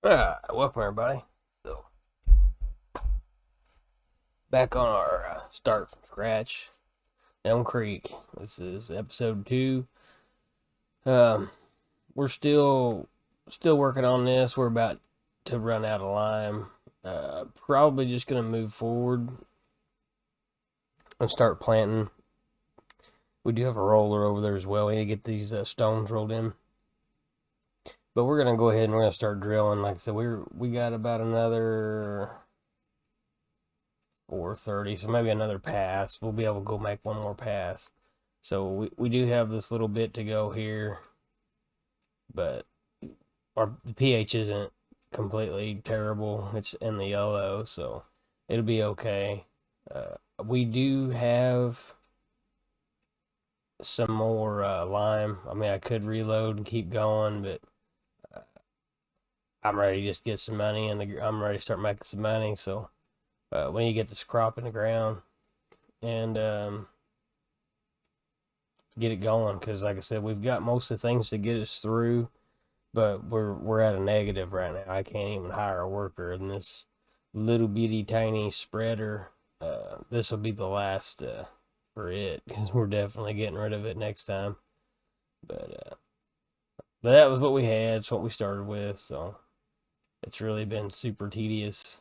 Welcome everybody. So back on our start from scratch, Elm Creek. This is episode 2. Um, we're still working on this. We're about to run out of lime. Probably just gonna move forward and start planting. We do have a roller over there as well. We need to get these stones rolled in. But we're gonna go ahead and we're gonna start drilling. Like I said, we got about another 4:30, so maybe another pass. We'll be able to go make one more pass. So we do have this little bit to go here, but our pH isn't completely terrible. It's in the yellow, so it'll be okay. We do have some more lime. I mean, I could reload and keep going, but uh, I'm ready to just get some money, and I'm ready to start making some money. So we need to get this crop in the ground and get it going, because like I said, we've got most of the things to get us through, but we're at a negative right now. I can't even hire a worker in this little bitty tiny spreader. This will be the last for it, because we're definitely getting rid of it next time. But that was what we had. It's what we started with, so it's really been super tedious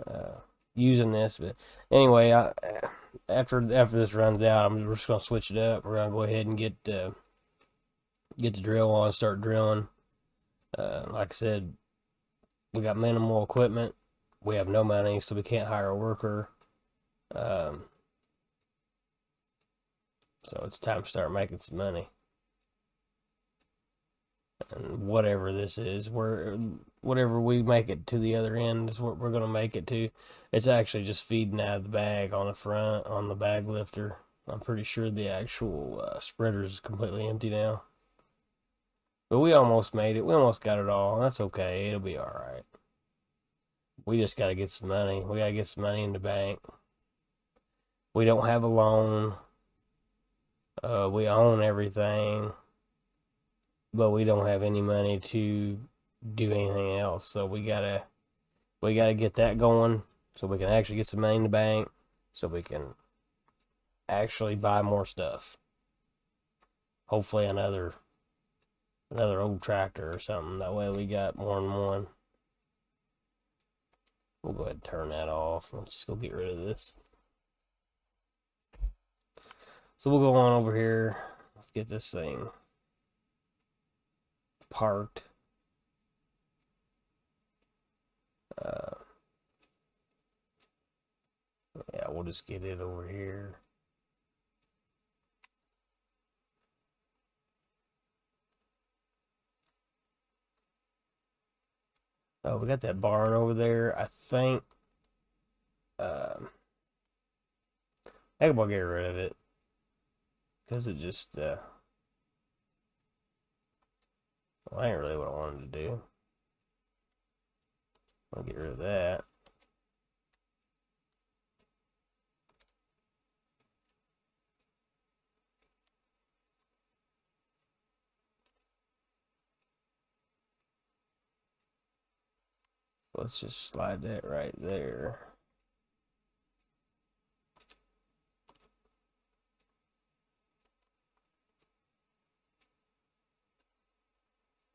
uh, using this. But anyway, after this runs out, I'm just gonna switch it up. We're gonna go ahead and get the drill on, start drilling. Like I said, we got minimal equipment. We have no money, so we can't hire a worker. Um, so it's time to start making some money. And whatever this is, whatever we make it to the other end is what we're gonna make it to. It's actually just feeding out of the bag on the front on the bag lifter. I'm pretty sure the actual spreader is completely empty now. But we almost made it. We almost got it all. That's okay. It'll be all right. We just got to get some money. We got to get some money in the bank. We don't have a loan. We own everything, but we don't have any money to do anything else. So we gotta get that going, so we can actually get some money in the bank, so we can actually buy more stuff. Hopefully another old tractor or something. That way we got more than one. We'll go ahead and turn that off. Let's just go get rid of this. So we'll go on over here. Let's get this thing parked. Uh, yeah, we'll just get it over here. Oh, we got that barn over there. I think I think we'll get rid of it, because it just well, ain't really what I wanted to do. I'll get rid of that. Let's just slide that right there.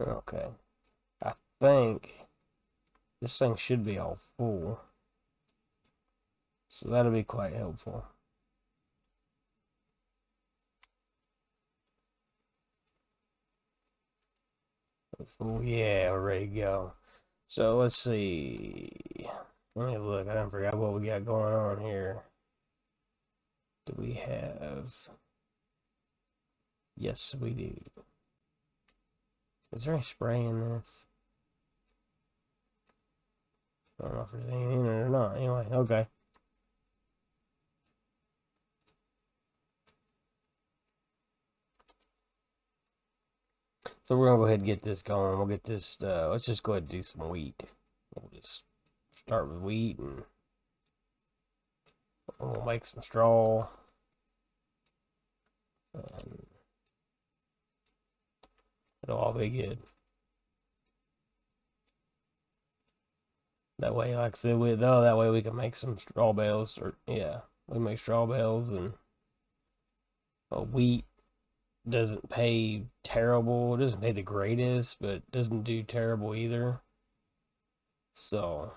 Okay. I think this thing should be all full, so that'll be quite helpful. Full, yeah, we're ready to go. So let's see. Let me look. I don't forget what we got going on here. Do we have? Yes, we do. Is there any spray in this? I don't know if there's anything in it or not. Anyway, okay. So we're gonna go ahead and get this going. We'll get this. Let's just go ahead and do some wheat. We'll just start with wheat, and we'll make some straw. And it'll all be good. That way, like I said, that way we can make some straw bales, or yeah, we make straw bales, and wheat doesn't pay terrible. It doesn't pay the greatest, but it doesn't do terrible either. So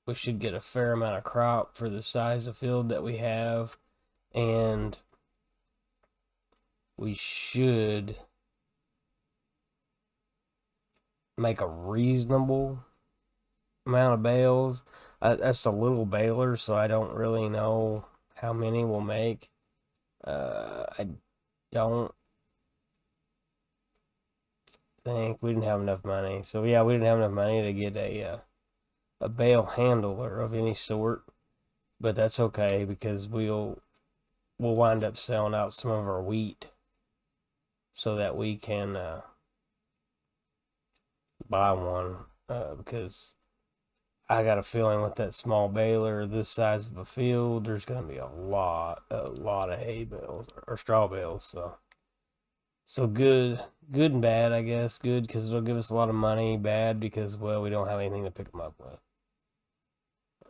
we should get a fair amount of crop for the size of field that we have, and we should make a reasonable amount of bales. That's a little baler, so I don't really know how many we'll make. I don't think we didn't have enough money. So yeah, we didn't have enough money to get a bale handler of any sort, but that's okay because we'll wind up selling out some of our wheat so that we can buy one, because I got a feeling with that small baler this size of a field, there's going to be a lot of hay bales or straw bales. So good and bad, I guess. Good because it'll give us a lot of money. Bad because, well, we don't have anything to pick them up with,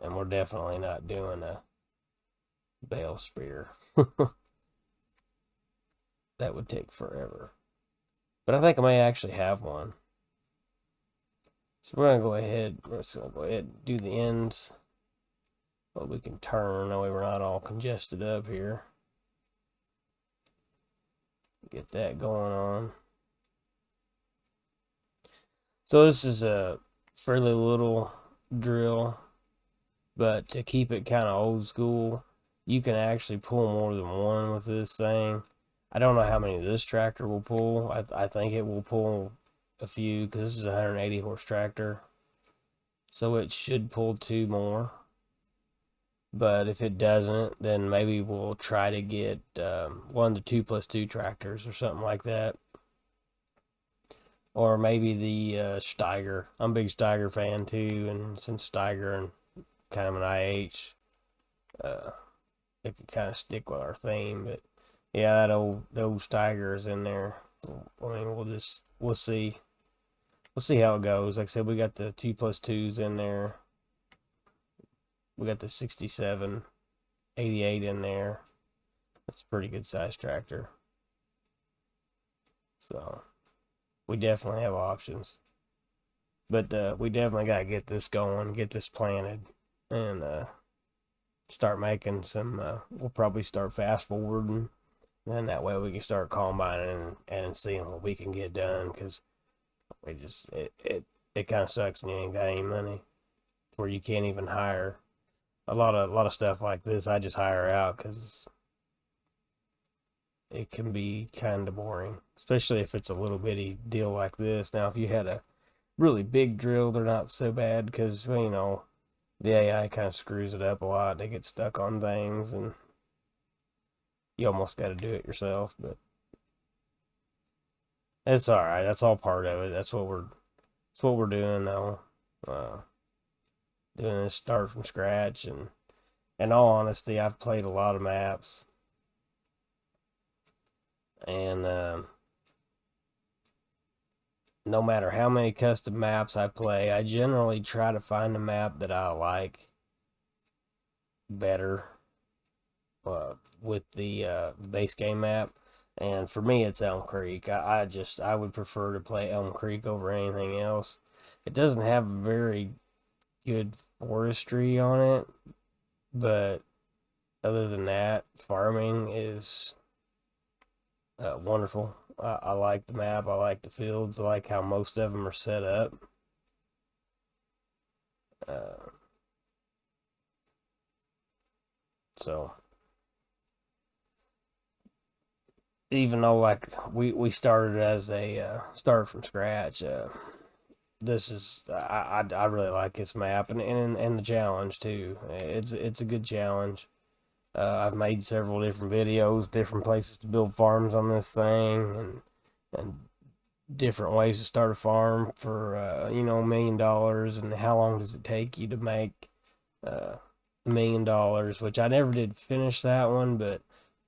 and we're definitely not doing a bale spear. That would take forever. But I think I may actually have one. So we're just gonna go ahead and do the ends. Well, we can turn, that way we're not all congested up here. Get that going on. So this is a fairly little drill, but to keep it kind of old school, you can actually pull more than one with this thing. I don't know how many this tractor will pull. I think it will pull a few because this is a 180 horse tractor, so it should pull 2 more. But if it doesn't, then maybe we'll try to get 1 to 2 plus 2 tractors or something like that. Or maybe the Steiger. I'm a big Steiger fan too, and since Steiger and kind of an IH, it could kind of stick with our theme. But yeah, the old Steiger is in there. I mean, we'll see. We'll see how it goes. Like I said, we got the 2 plus 2s in there. We got the 6788 in there. That's a pretty good size tractor. So we definitely have options. But we definitely got to get this going, get this planted, and start making some, we'll probably start fast forwarding. And that way we can start combining and seeing what we can get done, because we just, it kind of sucks when you ain't got any money, where you can't even hire. A lot of stuff like this I just hire out because it can be kind of boring, especially if it's a little bitty deal like this. Now, if you had a really big drill, they're not so bad because, well, you know, the AI kind of screws it up a lot. They get stuck on things, and you almost got to do it yourself. But it's all right. That's all part of it. That's what we're doing now. Doing this start from scratch, and in all honesty, I've played a lot of maps, and no matter how many custom maps I play, I generally try to find a map that I like better with the base game map. And for me, it's Elm Creek. I would prefer to play Elm Creek over anything else. It doesn't have very good forestry on it, but other than that, farming is wonderful. I like the map. I like the fields. I like how most of them are set up. So even though like we started as a start from scratch, this is I really like this map, and the challenge too. It's a good challenge. I've made several different videos, different places to build farms on this thing, and different ways to start a farm for $1 million, and how long does it take you to make $1 million? Which I never did finish that one, but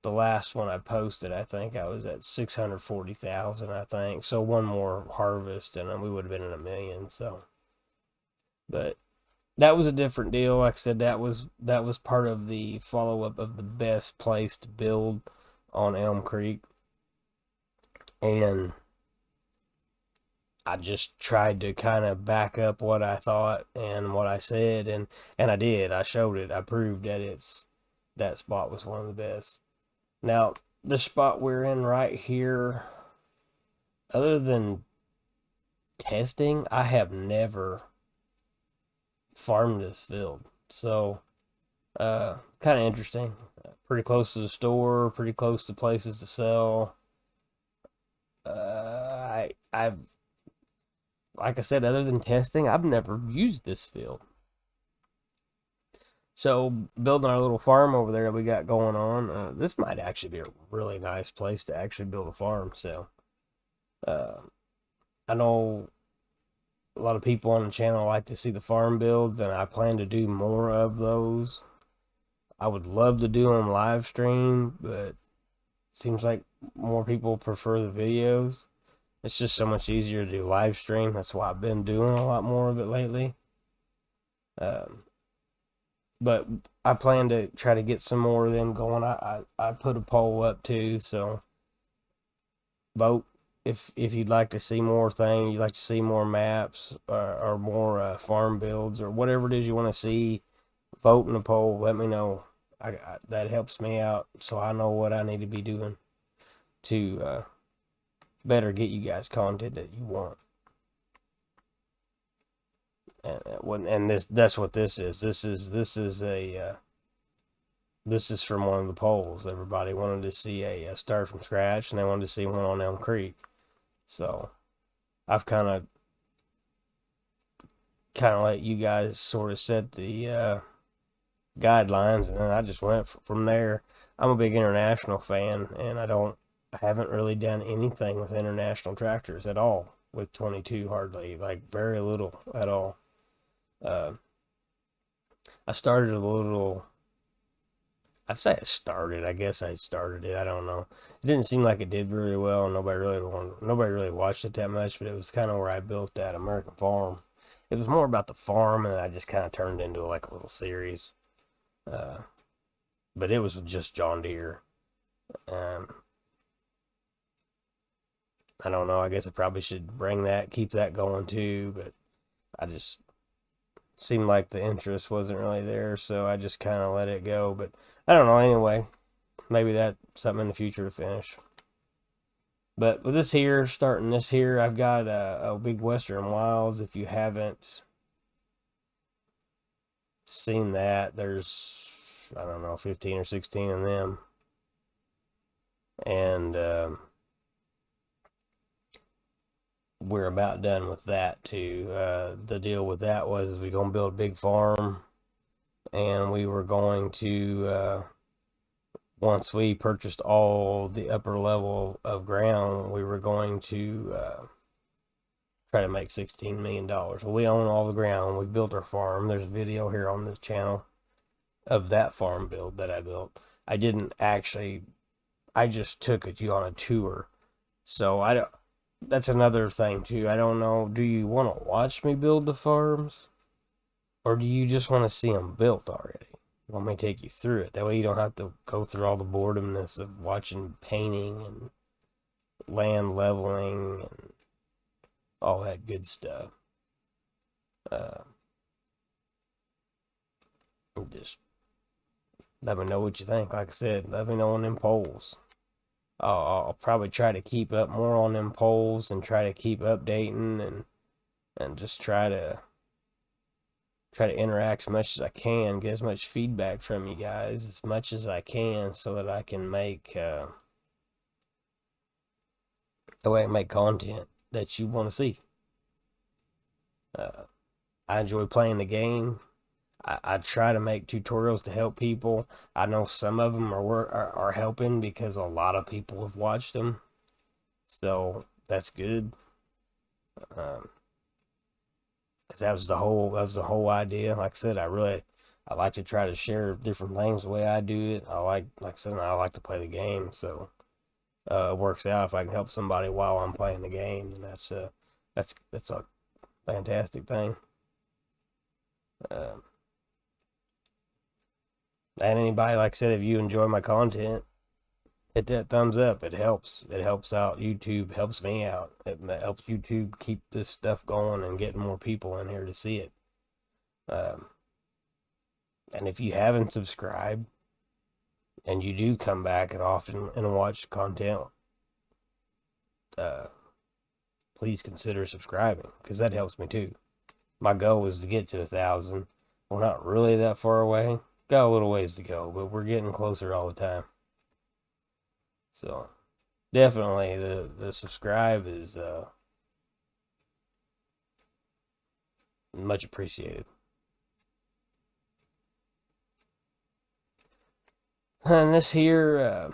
the last one I posted, I think I was at 640,000, I think. So one more harvest and we would have been in a million. So, but that was a different deal. Like I said, that was part of the follow up of the best place to build on Elm Creek, and I just tried to kind of back up what I thought and what I said, and I did. I showed it. I proved that that spot was one of the best. Now, the spot we're in right here, other than testing, I have never farmed this field. So, kind of interesting. Pretty close to the store, pretty close to places to sell. I've, like I said, other than testing, I've never used this field. So, building our little farm over there we got going on, this might actually be a really nice place to actually build a farm. So, uh, I know a lot of people on the channel like to see the farm builds, and I plan to do more of those. I would love to do them live stream, but it seems like more people prefer the videos. It's just so much easier to do live stream. That's why I've been doing a lot more of it lately. But I plan to try to get some more of them going. I put a poll up too, so vote if you'd like to see more things, you'd like to see more maps or more farm builds or whatever it is you want to see. Vote in the poll. Let me know. That helps me out, so I know what I need to be doing to better get you guys content that you want. And that's what this is. This is from one of the polls. Everybody wanted to see a start from scratch, and they wanted to see one on Elm Creek. So I've kind of let you guys sort of set the guidelines, and then I just went from there. I'm a big international fan, and I haven't really done anything with international tractors at all with 22, hardly, like very little at all. I started a little. I'd say I guess I started it. I don't know. It didn't seem like it did very well. Nobody really watched it that much. But it was kind of where I built that American farm. It was more about the farm, and I just kind of turned into like a little series. But it was just John Deere. I don't know. I guess I probably should keep that going too. But I just seemed like the interest wasn't really there, so I just kind of let it go. But I don't know. Anyway, maybe that's something in the future to finish. But with this here, starting this here, I've got a big Western Wilds. If you haven't seen that, there's, I don't know, 15 or 16 of them. And we're about done with that too. The deal with that was we're going to build a big farm, and we were going to, once we purchased all the upper level of ground, we were going to try to make $16 million. Well, we own all the ground. We built our farm. There's a video here on this channel of that farm build that I built. I didn't actually, I just took you on a tour. So that's another thing too. I don't know, do you want to watch me build the farms? Or do you just want to see them built already? Want me to take you through it? That way you don't have to go through all the boredomness of watching painting and land leveling and all that good stuff. Just let me know what you think. Like I said, let me know on them polls. I'll probably try to keep up more on them polls and try to keep updating and just try to interact as much as I can, get as much feedback from you guys as much as I can, so that I can make content that you want to see. I enjoy playing the game. I try to make tutorials to help people. I know some of them are helping because a lot of people have watched them, so that's good. Because that was the whole idea. Like I said, I really I like to try to share different things the way I do it. Like I said, I like to play the game, so it works out. If I can help somebody while I'm playing the game, then that's a fantastic thing. Uh, and anybody, like I said, if you enjoy my content, hit that thumbs up. It helps. It helps out YouTube. Helps me out. It helps YouTube keep this stuff going and getting more people in here to see it. Um, and if you haven't subscribed and you do come back and often and watch content, uh, please consider subscribing because that helps me too. My goal is to get to 1,000. We're not really that far away. Got a little ways to go, but we're getting closer all the time. So definitely the subscribe is much appreciated. And this here,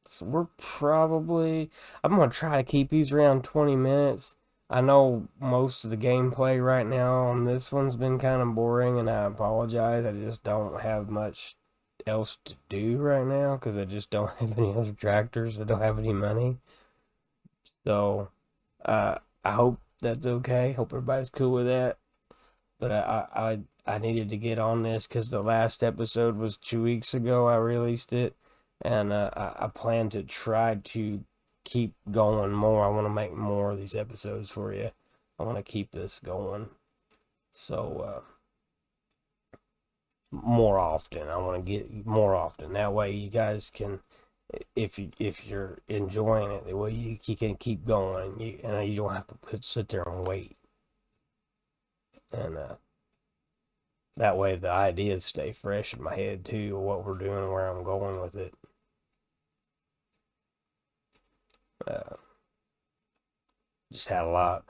so we're probably, I'm going to try to keep these around 20 minutes. I know most of the gameplay right now on this one's been kind of boring, and I apologize. I just don't have much else to do right now because I just don't have any other tractors. I don't have any money. So, I hope that's okay. Hope everybody's cool with that. But I needed to get on this because the last episode was 2 weeks ago. I released it, and I plan to try to keep going more. I want to make more of these episodes for you. I want to keep this going. So more often. I want to get more often. That way you guys can, if you're enjoying it, the way you can keep going, and you don't have to sit there and wait. And that way the ideas stay fresh in my head too, of what we're doing and where I'm going with it. Uh, just had a lot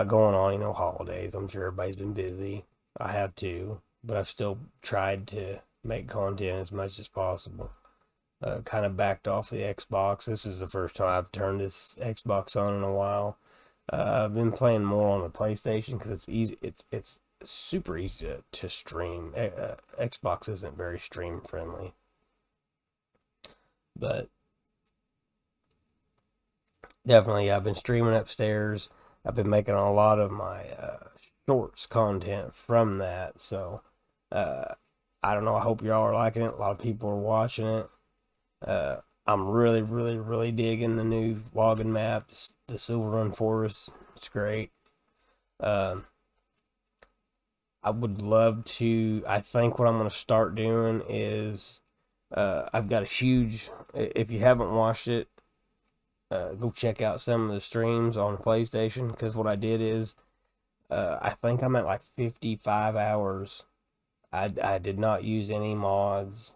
going on, holidays. I'm sure everybody's been busy. I have too, but I've still tried to make content as much as possible. Kind of backed off the Xbox. This is the first time I've turned this Xbox on in a while. I've been playing more on the PlayStation because it's easy. It's super easy to stream. Xbox isn't very stream friendly, but definitely I've been streaming upstairs. I've been making a lot of my shorts content from that. So I don't know. I hope y'all are liking it. A lot of people are watching it. I'm really, really, really digging the new logging map, the Silver Run Forest. It's great. I would love to. I think what I'm going to start doing is I've got a huge. If you haven't watched it, go check out some of the streams on PlayStation. Because what I did is, I think I'm at like 55 hours. I did not use any mods,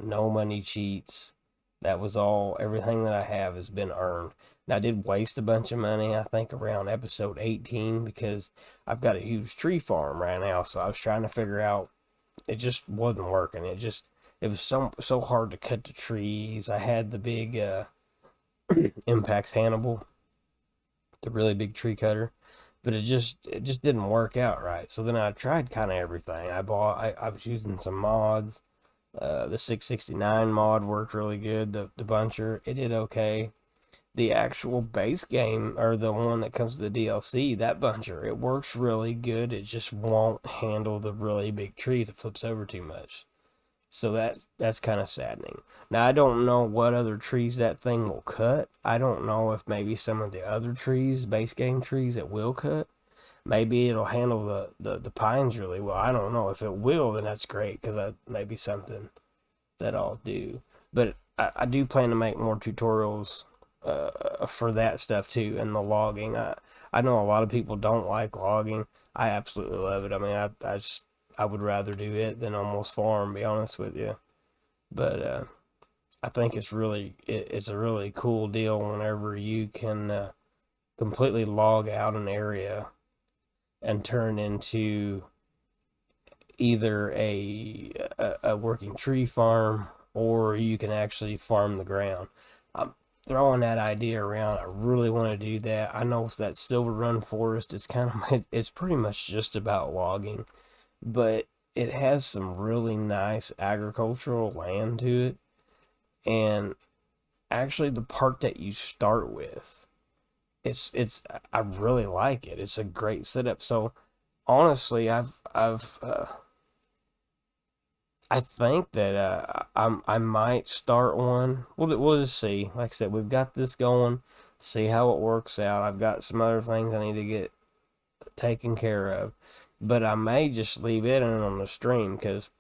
no money cheats. That was all. Everything that I have has been earned. Now, I did waste a bunch of money, I think, around episode 18 because I've got a huge tree farm right now. So I was trying to figure out. It just wasn't working. It was so hard to cut the trees. I had the big Impacts Hannibal, the really big tree cutter, but it just didn't work out right. So then I tried kind of everything. I was using some mods. The 669 mod worked really good. The buncher, it did okay. The actual base game, or the one that comes with the DLC, that buncher, it works really good. It just won't handle the really big trees. It flips over too much. So that's kind of saddening. Now I don't know what other trees that thing will cut. I don't know if maybe some of the other trees, base game trees, it will cut. Maybe it'll handle the pines really well. I don't know. If it will, then that's great because that may be something that I'll do. But I do plan to make more tutorials for that stuff too, and the logging. I know a lot of people don't like logging. I absolutely love it. I mean, I would rather do it than almost farm, to be honest with you. But I think it's a really cool deal whenever you can completely log out an area and turn into either a working tree farm, or you can actually farm the ground. I'm throwing that idea around. I really want to do that. I know that Silver Run Forest is it's pretty much just about logging. but it has some really nice agricultural land to it. And actually, the part that you start with, it's I really like it. It's a great setup. So honestly, I think that I might start one. We'll just see. Like I said, we've got this going. See how it works out. I've got some other things I need to get taken care of, but I may just leave it in on the stream because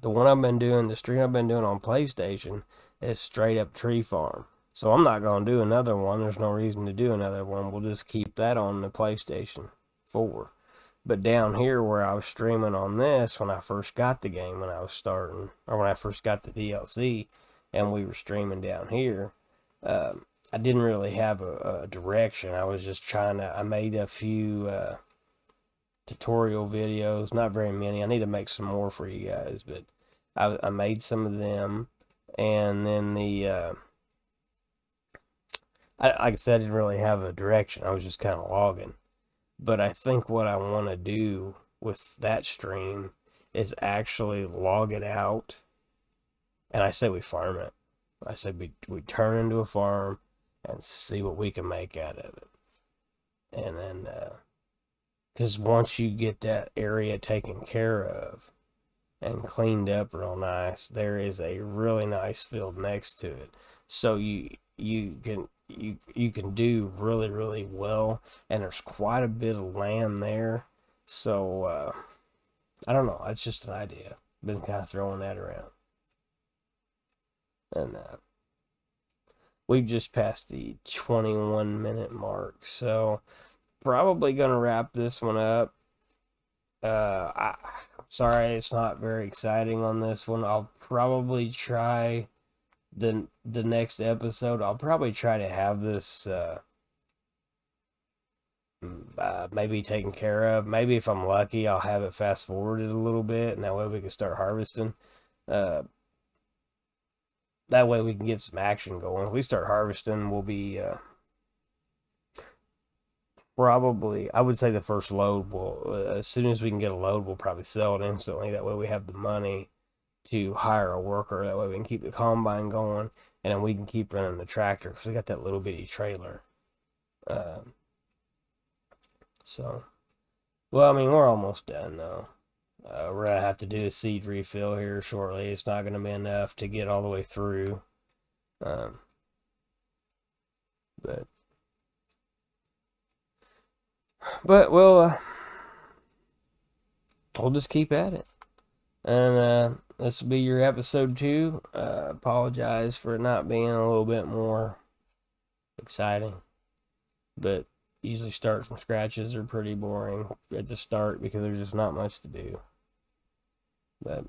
the stream I've been doing on PlayStation is straight up tree farm. So I'm not gonna do another one. There's no reason to do another one. We'll just keep that on the PlayStation 4. But down here where I was streaming on this when I first got the game, when I was starting, or when I first got the DLC, and we were streaming down here, I didn't really have a direction. I was just I made a few tutorial videos, not very many. I need to make some more for you guys, but I made some of them, and then like I said, I didn't really have a direction. I was just kind of logging. But I think what I want to do with that stream is actually log it out. And I say we farm it. I said we turn into a farm and see what we can make out of it. And then, because once you get that area taken care of and cleaned up real nice, there is a really nice field next to it. So you can do really, really well, and there's quite a bit of land there. So I don't know. It's just an idea. Been kind of throwing that around, and we've just passed the 21-minute mark. So probably gonna wrap this one up. Sorry, it's not very exciting on this one. I'll probably try the next episode. I'll probably try to have this maybe taken care of. Maybe if I'm lucky, I'll have it fast forwarded a little bit, and that way we can start harvesting. Uh, that way we can get some action going. If we start harvesting, we'll be probably, I would say the first load will, as soon as we can get a load, we'll probably sell it instantly. That way we have the money to hire a worker. That way we can keep the combine going, and then we can keep running the tractor because we got that little bitty trailer. Uh, so, well, I mean, we're almost done though. We're gonna have to do a seed refill here shortly. It's not gonna be enough to get all the way through. Um, but we'll just keep at it. And this will be your episode 2. Apologize for it not being a little bit more exciting, but usually start from scratches are pretty boring at the start because there's just not much to do. But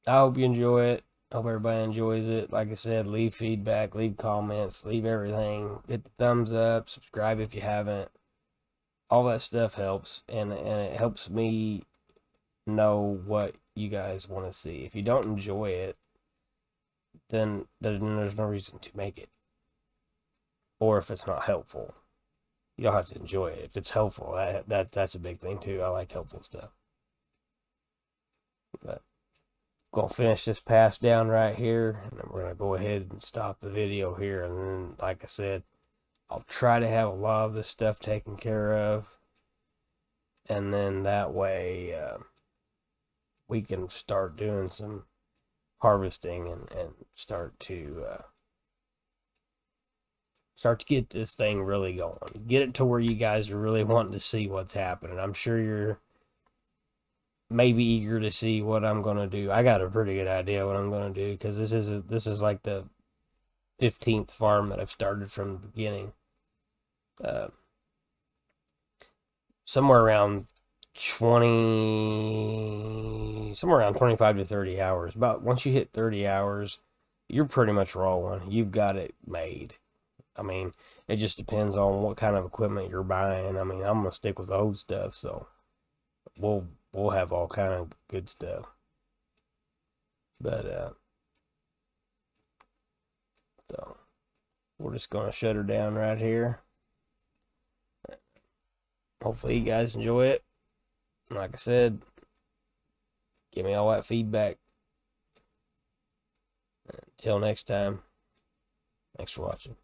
I hope you enjoy it. Hope everybody enjoys it. Like I said, leave feedback, leave comments, leave everything. Hit the thumbs up, subscribe if you haven't. All that stuff helps, and it helps me know what you guys want to see. If you don't enjoy it, then there's no reason to make it. Or if it's not helpful, you don't have to enjoy it. If it's helpful, that's a big thing too. I like helpful stuff. But gonna finish this pass down right here, and then we're gonna go ahead and stop the video here. And then, like I said, I'll try to have a lot of this stuff taken care of, and then that way we can start doing some harvesting and start to get this thing really going. Get it to where you guys are really wanting to see what's happening. I'm sure you're maybe eager to see what I'm gonna do. I got a pretty good idea what I'm gonna do because this is like the 15th farm that I've started from the beginning. Somewhere around 25 to 30 hours. About once you hit 30 hours, you're pretty much rolling. You've got it made. I mean, it just depends on what kind of equipment you're buying. I mean, I'm gonna stick with old stuff, so we'll have all kind of good stuff. But so we're just gonna shut her down right here. Hopefully you guys enjoy it. Like I said, give me all that feedback. Until next time, thanks for watching.